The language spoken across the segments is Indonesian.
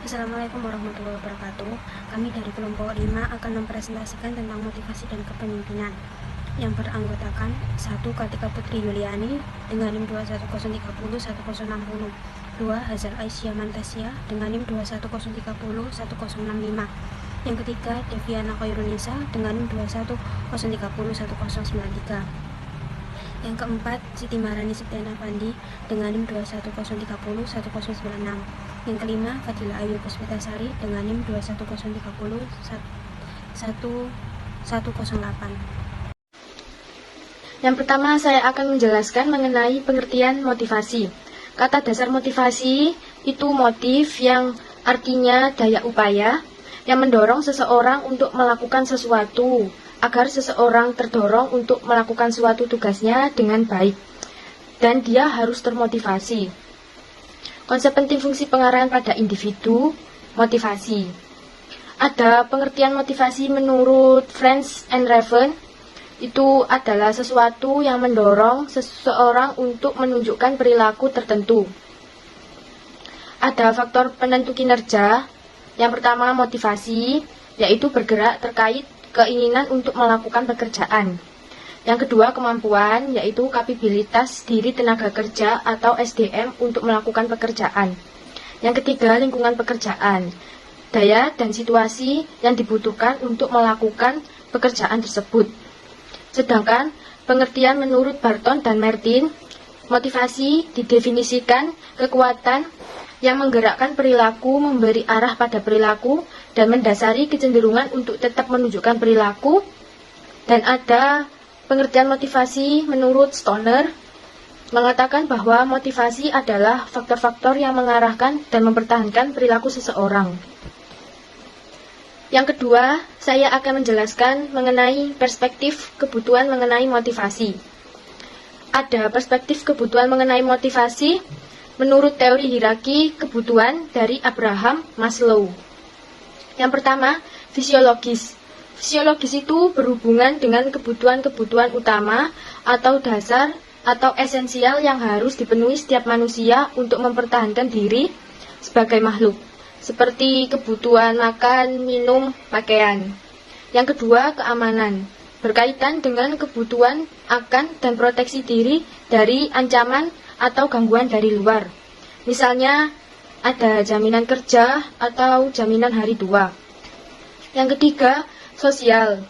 Assalamualaikum warahmatullahi wabarakatuh. Kami dari kelompok 5 akan mempresentasikan tentang motivasi dan kepemimpinan yang beranggotakan 1. Kartika Putri Yuliani dengan NIM 210301060, 2. Hazal Aisyah Mantasya dengan NIM 210301065, yang ketiga Deviana Khairunisa dengan NIM 210301093, yang keempat Siti Marani Septiana Pandi dengan NIM 210301096, yang kelima Fadila Ayu Puspitasari dengan NIM 210301108. Yang pertama, saya akan menjelaskan mengenai pengertian motivasi. Kata dasar motivasi itu motif yang artinya daya upaya yang mendorong seseorang untuk melakukan sesuatu agar seseorang terdorong untuk melakukan suatu tugasnya dengan baik dan dia harus termotivasi. Konsep penting fungsi pengarahan pada individu, motivasi. Ada pengertian motivasi menurut Friends and Raven, itu adalah sesuatu yang mendorong seseorang untuk menunjukkan perilaku tertentu. Ada faktor penentu kinerja. Yang pertama motivasi, yaitu bergerak terkait keinginan untuk melakukan pekerjaan. Yang kedua kemampuan, yaitu kapabilitas diri tenaga kerja atau SDM untuk melakukan pekerjaan. Yang ketiga lingkungan pekerjaan, daya dan situasi yang dibutuhkan untuk melakukan pekerjaan tersebut. Sedangkan pengertian menurut Barton dan Martin, motivasi didefinisikan kekuatan yang menggerakkan perilaku, memberi arah pada perilaku, dan mendasari kecenderungan untuk tetap menunjukkan perilaku. Dan ada pengertian motivasi menurut Stoner, mengatakan bahwa motivasi adalah faktor-faktor yang mengarahkan dan mempertahankan perilaku seseorang. Yang kedua, saya akan menjelaskan mengenai perspektif kebutuhan mengenai motivasi. Ada perspektif kebutuhan mengenai motivasi menurut teori hierarki kebutuhan dari Abraham Maslow. Yang pertama, fisiologis. Fisiologis itu berhubungan dengan kebutuhan-kebutuhan utama atau dasar atau esensial yang harus dipenuhi setiap manusia untuk mempertahankan diri sebagai makhluk, seperti kebutuhan makan, minum, pakaian. Yang kedua, keamanan, berkaitan dengan kebutuhan akan dan proteksi diri dari ancaman atau gangguan dari luar. Misalnya, ada jaminan kerja atau jaminan hari tua. Yang ketiga, sosial.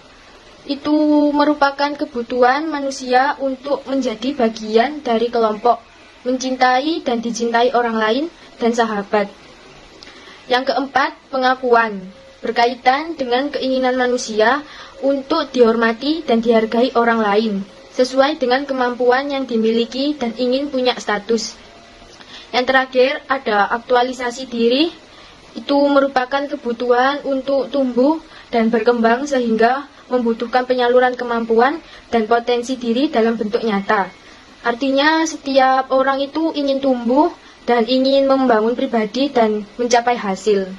Itu merupakan kebutuhan manusia untuk menjadi bagian dari kelompok, mencintai dan dicintai orang lain, dan sahabat. Yang keempat, pengakuan, berkaitan dengan keinginan manusia untuk dihormati dan dihargai orang lain, sesuai dengan kemampuan yang dimiliki dan ingin punya status. Yang terakhir, ada aktualisasi diri, itu merupakan kebutuhan untuk tumbuh dan berkembang sehingga membutuhkan penyaluran kemampuan dan potensi diri dalam bentuk nyata. Artinya, setiap orang itu ingin tumbuh dan ingin membangun pribadi dan mencapai hasil.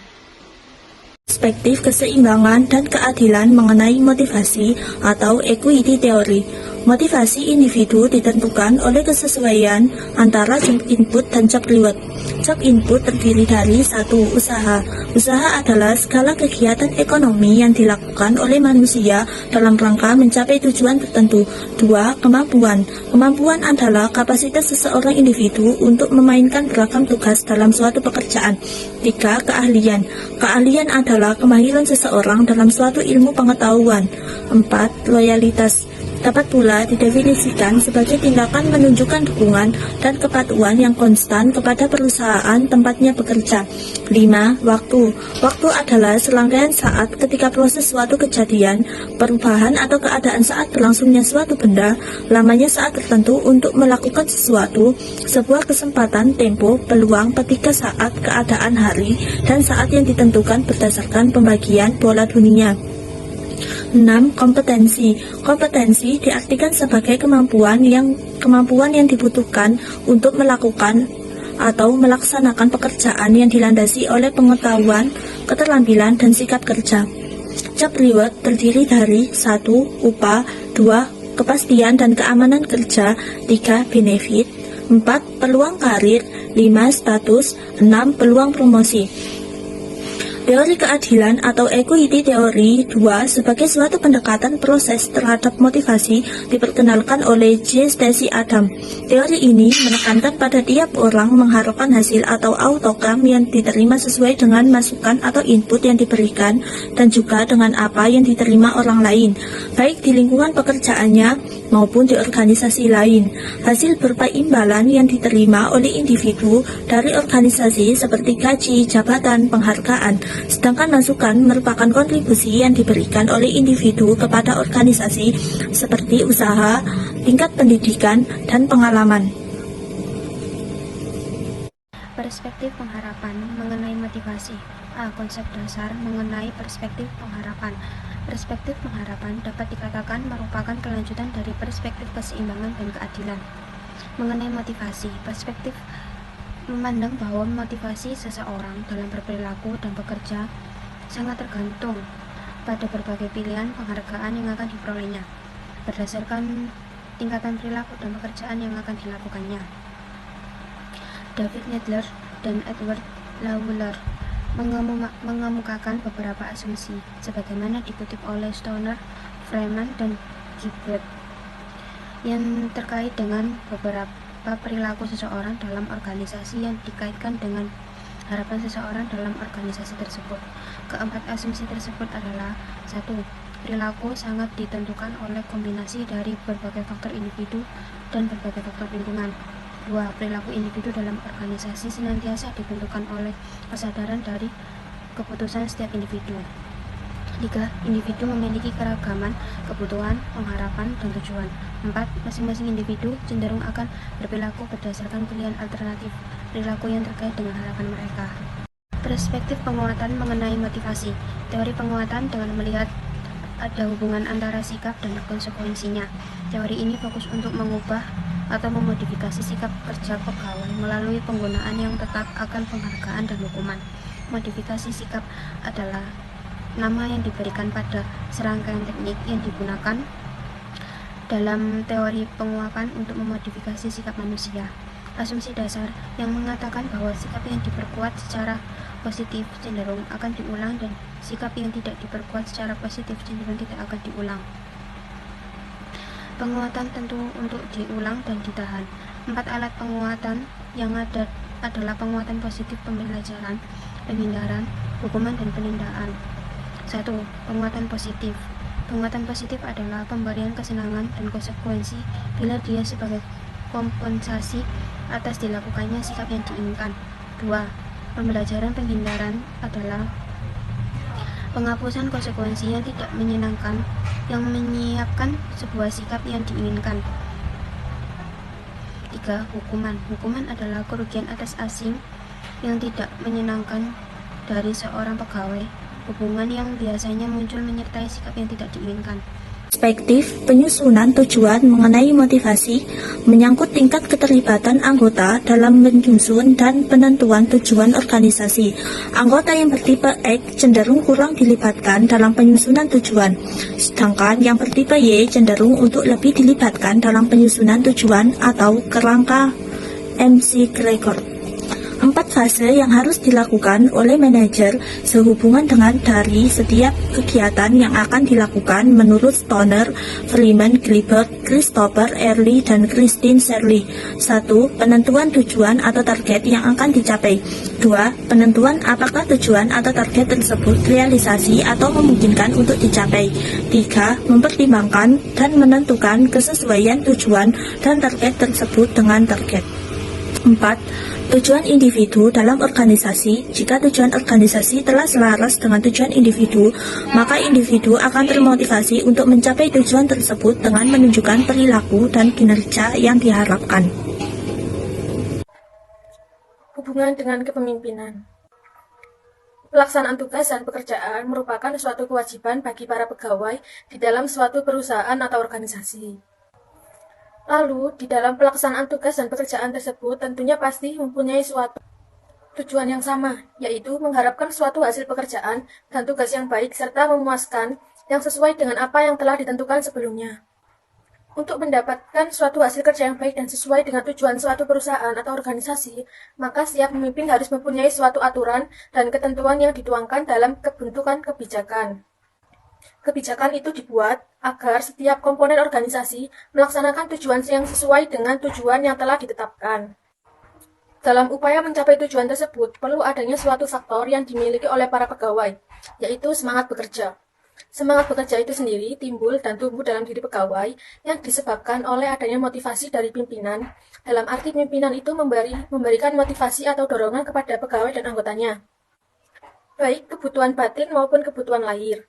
Perspektif keseimbangan dan keadilan mengenai motivasi atau equity theory. Motivasi individu ditentukan oleh kesesuaian antara job input dan job reward. Job input terdiri dari 1. Usaha. Usaha adalah skala kegiatan ekonomi yang dilakukan oleh manusia dalam rangka mencapai tujuan tertentu. 2. Kemampuan. Kemampuan adalah kapasitas seseorang individu untuk memainkan beragam tugas dalam suatu pekerjaan. 3. Keahlian. Keahlian adalah kemahiran seseorang dalam suatu ilmu pengetahuan. 4. Loyalitas. Dapat pula didefinisikan sebagai tindakan menunjukkan dukungan dan kepatuhan yang konstan kepada perusahaan tempatnya bekerja. 5. Waktu. Waktu adalah serangkaian saat ketika proses suatu kejadian, perubahan atau keadaan saat berlangsungnya suatu benda, lamanya saat tertentu untuk melakukan sesuatu, sebuah kesempatan, tempo, peluang, ketika saat, keadaan hari, dan saat yang ditentukan berdasarkan pembagian pola dunia. 6. Kompetensi. Kompetensi diartikan sebagai kemampuan yang dibutuhkan untuk melakukan atau melaksanakan pekerjaan yang dilandasi oleh pengetahuan, keterampilan, dan sikap kerja. Job reward terdiri dari 1. Upah, 2. Kepastian dan keamanan kerja, 3. Benefit, 4. Peluang karir, 5. Status, 6. Peluang promosi. Teori keadilan atau equity teori 2 sebagai suatu pendekatan proses terhadap motivasi diperkenalkan oleh J. Stacy Adam. Teori ini menekankan pada tiap orang mengharapkan hasil atau outcome yang diterima sesuai dengan masukan atau input yang diberikan dan juga dengan apa yang diterima orang lain, baik di lingkungan pekerjaannya maupun di organisasi lain. Hasil berupa imbalan yang diterima oleh individu dari organisasi seperti gaji, jabatan, penghargaan, sedangkan masukan merupakan kontribusi yang diberikan oleh individu kepada organisasi seperti usaha, tingkat pendidikan, dan pengalaman. Perspektif pengharapan mengenai motivasi. A. Konsep dasar mengenai perspektif pengharapan. Perspektif pengharapan dapat dikatakan merupakan kelanjutan dari perspektif keseimbangan dan keadilan. Mengenai motivasi, perspektif memandang bahwa motivasi seseorang dalam berperilaku dan bekerja sangat tergantung pada berbagai pilihan penghargaan yang akan diperolehnya berdasarkan tingkatan perilaku dan pekerjaan yang akan dilakukannya. David Nadler dan Edward Lawler mengemukakan beberapa asumsi sebagaimana dikutip oleh Stoner, Freeman, dan Gilbert yang terkait dengan beberapa perilaku seseorang dalam organisasi yang dikaitkan dengan harapan seseorang dalam organisasi tersebut. Keempat asumsi tersebut adalah: 1. Perilaku sangat ditentukan oleh kombinasi dari berbagai faktor individu dan berbagai faktor lingkungan. 2. Perilaku individu dalam organisasi senantiasa ditentukan oleh kesadaran dari keputusan setiap individu. 3. Individu memiliki keragaman kebutuhan, pengharapan, dan tujuan. 4. Masing-masing individu cenderung akan berperilaku berdasarkan pilihan alternatif perilaku yang terkait dengan harapan mereka. Perspektif penguatan mengenai motivasi. Teori penguatan dengan melihat ada hubungan antara sikap dan konsekuensinya. Teori ini fokus untuk mengubah atau memodifikasi sikap kerja pegawai melalui penggunaan yang tetap akan penghargaan dan hukuman. Modifikasi sikap adalah nama yang diberikan pada serangkaian teknik yang digunakan dalam teori penguapan untuk memodifikasi sikap manusia. Asumsi dasar yang mengatakan bahwa sikap yang diperkuat secara positif cenderung akan diulang dan sikap yang tidak diperkuat secara positif cenderung tidak akan diulang. Penguatan tentu untuk diulang dan ditahan. 4 alat penguatan yang ada adalah penguatan positif pembelajaran, penghindaran, hukuman, dan penundaan. 1. Penguatan positif. Penguatan positif adalah pemberian kesenangan dan konsekuensi bila dia sebagai kompensasi atas dilakukannya sikap yang diinginkan. 2. Pembelajaran penghindaran adalah penghapusan konsekuensi yang tidak menyenangkan yang menyiapkan sebuah sikap yang diinginkan. 3. Hukuman. Hukuman adalah kerugian atas asing yang tidak menyenangkan dari seorang pegawai, hubungan yang biasanya muncul menyertai sikap yang tidak diinginkan. Perspektif penyusunan tujuan mengenai motivasi menyangkut tingkat keterlibatan anggota dalam menyusun dan penentuan tujuan organisasi. Anggota yang bertipe X cenderung kurang dilibatkan dalam penyusunan tujuan, sedangkan yang bertipe Y cenderung untuk lebih dilibatkan dalam penyusunan tujuan atau kerangka MC Gregor. 4 fase yang harus dilakukan oleh manajer sehubungan dengan dari setiap kegiatan yang akan dilakukan menurut Stoner, Freeman, Gilbert, Christopher, Early, dan Christine Shirley. 1. Penentuan tujuan atau target yang akan dicapai. 2. Penentuan apakah tujuan atau target tersebut realisasi atau memungkinkan untuk dicapai. 3. Mempertimbangkan dan menentukan kesesuaian tujuan dan target tersebut dengan target. 4. Tujuan individu dalam organisasi. Jika tujuan organisasi telah selaras dengan tujuan individu, maka individu akan termotivasi untuk mencapai tujuan tersebut dengan menunjukkan perilaku dan kinerja yang diharapkan. Hubungan dengan kepemimpinan. Pelaksanaan tugas dan pekerjaan merupakan suatu kewajiban bagi para pegawai di dalam suatu perusahaan atau organisasi. Lalu, di dalam pelaksanaan tugas dan pekerjaan tersebut tentunya pasti mempunyai suatu tujuan yang sama, yaitu mengharapkan suatu hasil pekerjaan dan tugas yang baik serta memuaskan yang sesuai dengan apa yang telah ditentukan sebelumnya. Untuk mendapatkan suatu hasil kerja yang baik dan sesuai dengan tujuan suatu perusahaan atau organisasi, maka setiap pemimpin harus mempunyai suatu aturan dan ketentuan yang dituangkan dalam pembentukan kebijakan. Kebijakan itu dibuat agar setiap komponen organisasi melaksanakan tujuan yang sesuai dengan tujuan yang telah ditetapkan. Dalam upaya mencapai tujuan tersebut, perlu adanya suatu faktor yang dimiliki oleh para pegawai, yaitu semangat bekerja. Semangat bekerja itu sendiri timbul dan tumbuh dalam diri pegawai yang disebabkan oleh adanya motivasi dari pimpinan. Dalam arti pimpinan itu memberikan motivasi atau dorongan kepada pegawai dan anggotanya, baik kebutuhan batin maupun kebutuhan lahir.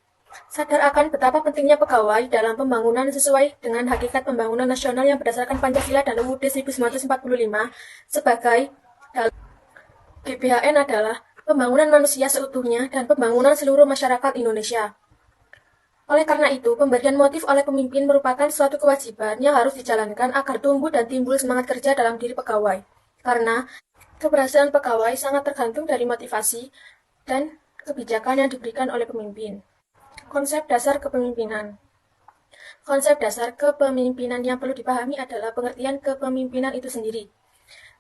Sadar akan betapa pentingnya pegawai dalam pembangunan sesuai dengan hakikat pembangunan nasional yang berdasarkan Pancasila dan UUD 1945 sebagai GBHN adalah pembangunan manusia seutuhnya dan pembangunan seluruh masyarakat Indonesia. Oleh karena itu, pemberian motif oleh pemimpin merupakan suatu kewajiban yang harus dijalankan agar tumbuh dan timbul semangat kerja dalam diri pegawai. Karena keberhasilan pegawai sangat tergantung dari motivasi dan kebijakan yang diberikan oleh pemimpin. Konsep dasar kepemimpinan. Konsep dasar kepemimpinan yang perlu dipahami adalah pengertian kepemimpinan itu sendiri.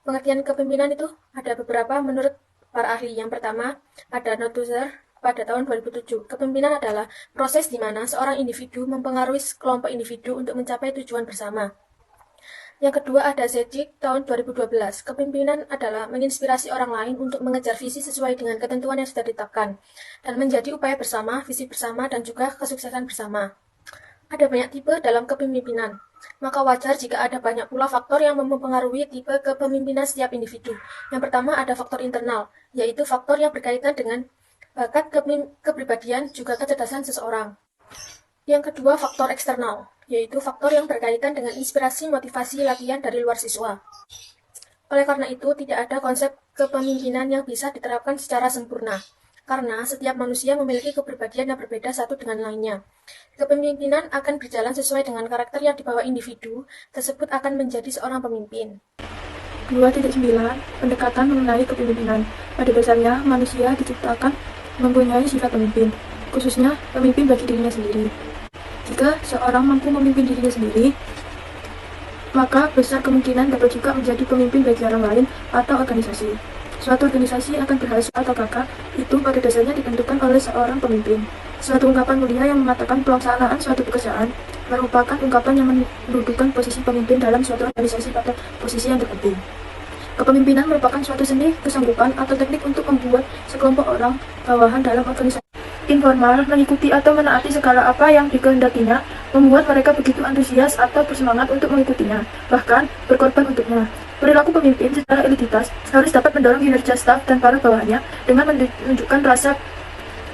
Pengertian kepemimpinan itu ada beberapa menurut para ahli. Yang pertama, ada Althusser pada tahun 2007. Kepemimpinan adalah proses di mana seorang individu mempengaruhi kelompok individu untuk mencapai tujuan bersama. Yang kedua ada Zedjik tahun 2012. Kepemimpinan adalah menginspirasi orang lain untuk mengejar visi sesuai dengan ketentuan yang sudah ditetapkan dan menjadi upaya bersama, visi bersama, dan juga kesuksesan bersama. Ada banyak tipe dalam kepemimpinan, maka wajar jika ada banyak pula faktor yang mempengaruhi tipe kepemimpinan setiap individu. Yang pertama ada faktor internal, yaitu faktor yang berkaitan dengan bakat kepribadian juga kecerdasan seseorang. Yang kedua faktor eksternal, yaitu faktor yang berkaitan dengan inspirasi, motivasi, latihan dari luar siswa. Oleh karena itu, tidak ada konsep kepemimpinan yang bisa diterapkan secara sempurna, karena setiap manusia memiliki kepribadian yang berbeda satu dengan lainnya. Kepemimpinan akan berjalan sesuai dengan karakter yang dibawa individu tersebut akan menjadi seorang pemimpin. 2.9 Pendekatan mengenai kepemimpinan. Pada dasarnya, manusia diciptakan mempunyai sifat pemimpin, khususnya pemimpin bagi dirinya sendiri. Jika seorang mampu memimpin dirinya sendiri, maka besar kemungkinan dapat juga menjadi pemimpin bagi orang lain atau organisasi. Suatu organisasi akan berhasil atau gagal itu pada dasarnya ditentukan oleh seorang pemimpin. Suatu ungkapan mulia yang mengatakan pelaksanaan suatu pekerjaan merupakan ungkapan yang mendudukan posisi pemimpin dalam suatu organisasi pada posisi yang terpenting. Kepemimpinan merupakan suatu seni, kesanggupan, atau teknik untuk membuat sekelompok orang bawahan dalam organisasi informal mengikuti atau menaati segala apa yang dikehendakinya, membuat mereka begitu antusias atau bersemangat untuk mengikutinya, bahkan berkorban untuknya. Perilaku pemimpin secara elitis harus dapat mendorong kinerja staf dan para bawahannya dengan menunjukkan rasa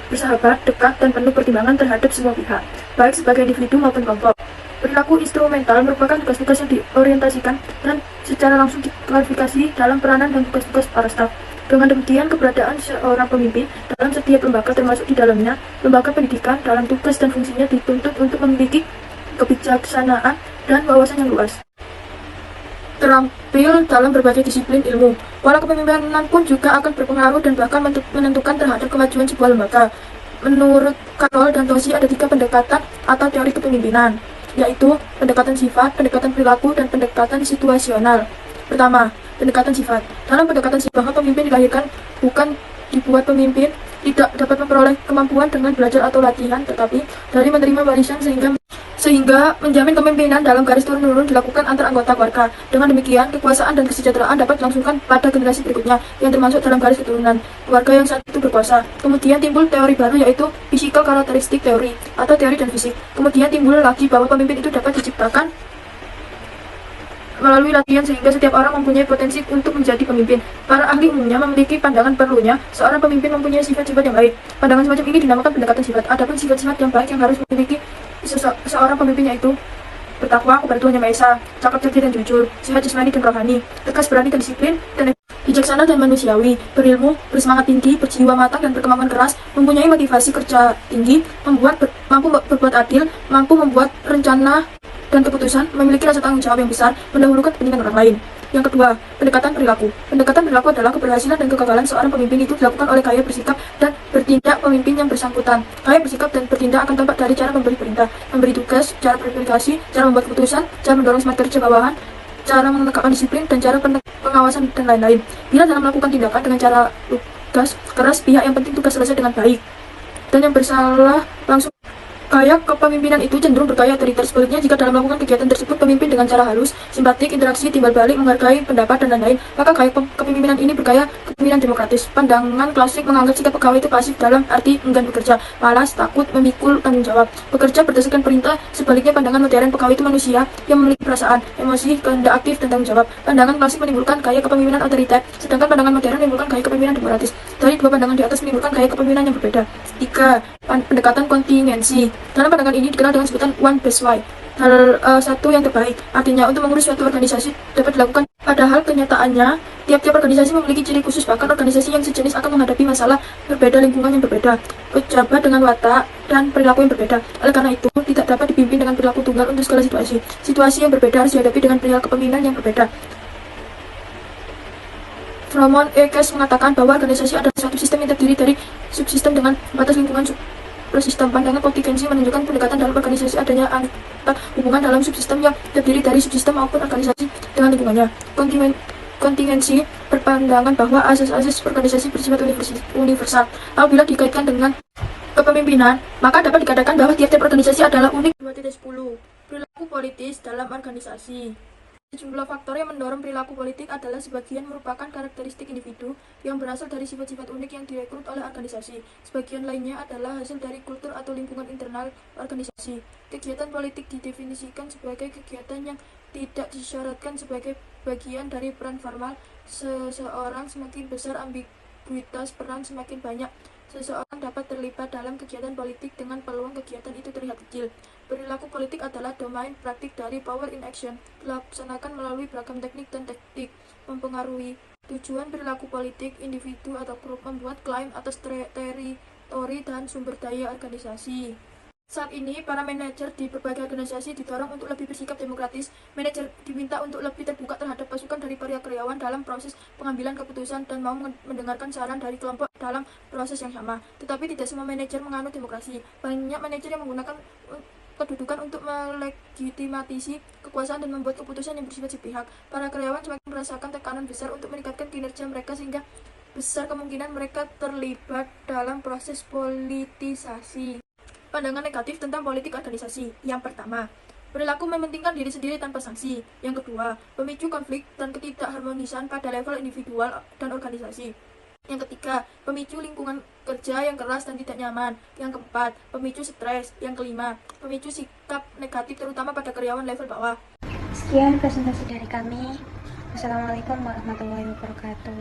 bersahabat, dekat, dan penuh pertimbangan terhadap semua pihak, baik sebagai individu maupun kelompok. Perilaku instrumental merupakan tugas-tugas yang diorientasikan dan secara langsung diklarifikasi dalam peranan dan tugas-tugas para staf. Dengan demikian, keberadaan seorang pemimpin dalam setiap lembaga termasuk di dalamnya lembaga pendidikan dalam tugas dan fungsinya dituntut untuk memiliki kebijaksanaan dan wawasan yang luas. Terampil dalam berbagai disiplin ilmu. Pola kepemimpinan pun juga akan berpengaruh dan bahkan menentukan terhadap kemajuan sebuah lembaga. Menurut Carroll dan Tosi ada 3 pendekatan atau teori kepemimpinan, yaitu pendekatan sifat, pendekatan perilaku, dan pendekatan situasional. Pertama, pendekatan sifat. Dalam pendekatan sifat, pemimpin dilahirkan bukan dibuat. Pemimpin tidak dapat memperoleh kemampuan dengan belajar atau latihan, tetapi dari menerima warisan sehingga menjamin kepemimpinan dalam garis turun-temurun dilakukan antar anggota keluarga. Dengan demikian, kekuasaan dan kesejahteraan dapat dilangsungkan pada generasi berikutnya yang termasuk dalam garis keturunan keluarga yang saat itu berkuasa. Kemudian timbul teori baru yaitu physical characteristic theory atau teori dan fisik. Kemudian timbul lagi bahwa pemimpin itu dapat diciptakan melalui latihan sehingga setiap orang mempunyai potensi untuk menjadi pemimpin. Para ahli umumnya memiliki pandangan perlunya seorang pemimpin mempunyai sifat-sifat yang baik. Pandangan semacam ini dinamakan pendekatan sifat. Adapun sifat-sifat yang baik yang harus dimiliki seorang pemimpin yaitu bertakwa kepada Tuhan Yang Maha Esa, cakap cerdas dan jujur, sehat jasmani dan rohani, tegas berani dan disiplin, dan bijaksana dan manusiawi, berilmu, bersemangat tinggi, berjiwa matang dan berkemampuan keras, mempunyai motivasi kerja tinggi, mampu berbuat adil, mampu membuat rencana dan keputusan, memiliki rasa tanggung jawab yang besar, mendahulukan kepentingan orang lain. Yang kedua, pendekatan perilaku. Pendekatan perilaku adalah keberhasilan dan kegagalan seorang pemimpin itu dilakukan oleh gaya bersikap dan bertindak pemimpin yang bersangkutan. Gaya bersikap dan bertindak akan tampak dari cara memberi perintah, memberi tugas, cara berkomunikasi, cara membuat keputusan, cara mendorong semangat kerja bawahan, cara menegakkan disiplin, dan cara pengawasan dan lain-lain. Bila dalam melakukan tindakan dengan cara tugas keras, pihak yang penting tugas selesai dengan baik, dan yang bersalah langsung. Gaya kepemimpinan itu cenderung bergaya otoriter. Sebaliknya, jika dalam melakukan kegiatan tersebut pemimpin dengan cara halus, simpatik, interaksi, timbal balik, menghargai pendapat, dan lain-lain, maka gaya kepemimpinan ini bergaya kepemimpinan demokratis. Pandangan klasik menganggap sikap pegawai itu pasif dalam arti enggan bekerja, malas, takut, memikul tanggung jawab, bekerja berdasarkan perintah. Sebaliknya, pandangan modern pegawai itu manusia yang memiliki perasaan, emosi, kehendak aktif, dan tanggung jawab. Pandangan klasik menimbulkan gaya kepemimpinan otoriter, sedangkan pandangan modern menimbulkan gaya kepemimpinan demokratis. Dari dua pandangan di atas menimbulkan gaya kepemimpinan yang berbeda. 3. Pendekatan kontingensi. Dalam pandangan ini dikenal dengan sebutan one best way, satu yang terbaik. Artinya, untuk mengurus suatu organisasi dapat dilakukan. Padahal kenyataannya, tiap-tiap organisasi memiliki ciri khusus, bahkan organisasi yang sejenis akan menghadapi masalah berbeda, lingkungan yang berbeda, pejabat dengan watak dan perilaku yang berbeda. Oleh karena itu, tidak dapat dipimpin dengan perilaku tunggal untuk segala situasi. Situasi yang berbeda harus dihadapi dengan perilaku kepemimpinan yang berbeda. Fromon Ekes mengatakan bahwa organisasi adalah suatu sistem yang terdiri dari subsistem dengan batas lingkungan subsistem. Pandangan kontingensi menunjukkan pendekatan dalam organisasi adanya antar hubungan dalam subsistem yang terdiri dari subsistem maupun organisasi dengan lingkungannya. Kontingensi berpandangan bahwa asas-asas organisasi bersifat universal. Apabila dikaitkan dengan kepemimpinan, maka dapat dikatakan bahwa tiap-tiap organisasi adalah unik. 2.10 Perilaku politis dalam organisasi. Sejumlah faktor yang mendorong perilaku politik adalah sebagian merupakan karakteristik individu yang berasal dari sifat-sifat unik yang direkrut oleh organisasi. Sebagian lainnya adalah hasil dari kultur atau lingkungan internal organisasi. Kegiatan politik didefinisikan sebagai kegiatan yang tidak disyaratkan sebagai bagian dari peran formal seseorang. Semakin besar ambiguitas peran, semakin banyak seseorang dapat terlibat dalam kegiatan politik dengan peluang kegiatan itu terlihat kecil. Perilaku politik adalah domain praktik dari power in action, dilaksanakan melalui beragam teknik dan taktik mempengaruhi tujuan perilaku politik. Individu atau grup membuat klaim atas teritori dan sumber daya organisasi. Saat ini, para manajer di berbagai organisasi didorong untuk lebih bersikap demokratis. Manajer diminta untuk lebih terbuka terhadap masukan dari para karyawan dalam proses pengambilan keputusan dan mau mendengarkan saran dari kelompok dalam proses yang sama. Tetapi tidak semua manajer menganut demokrasi. Banyak manajer yang menggunakan kedudukan untuk melegitimasi kekuasaan dan membuat keputusan yang bersifat sepihak. Para karyawan semakin merasakan tekanan besar untuk meningkatkan kinerja mereka, sehingga besar kemungkinan mereka terlibat dalam proses politisasi. Pandangan negatif tentang politik organisasi. Yang pertama, perilaku mementingkan diri sendiri tanpa sanksi. Yang kedua, pemicu konflik dan ketidakharmonisan pada level individual dan organisasi. Yang ketiga, pemicu lingkungan kerja yang keras dan tidak nyaman. Yang keempat, pemicu stres. Yang kelima, pemicu sikap negatif terutama pada karyawan level bawah. Sekian presentasi dari kami. Wassalamualaikum warahmatullahi wabarakatuh.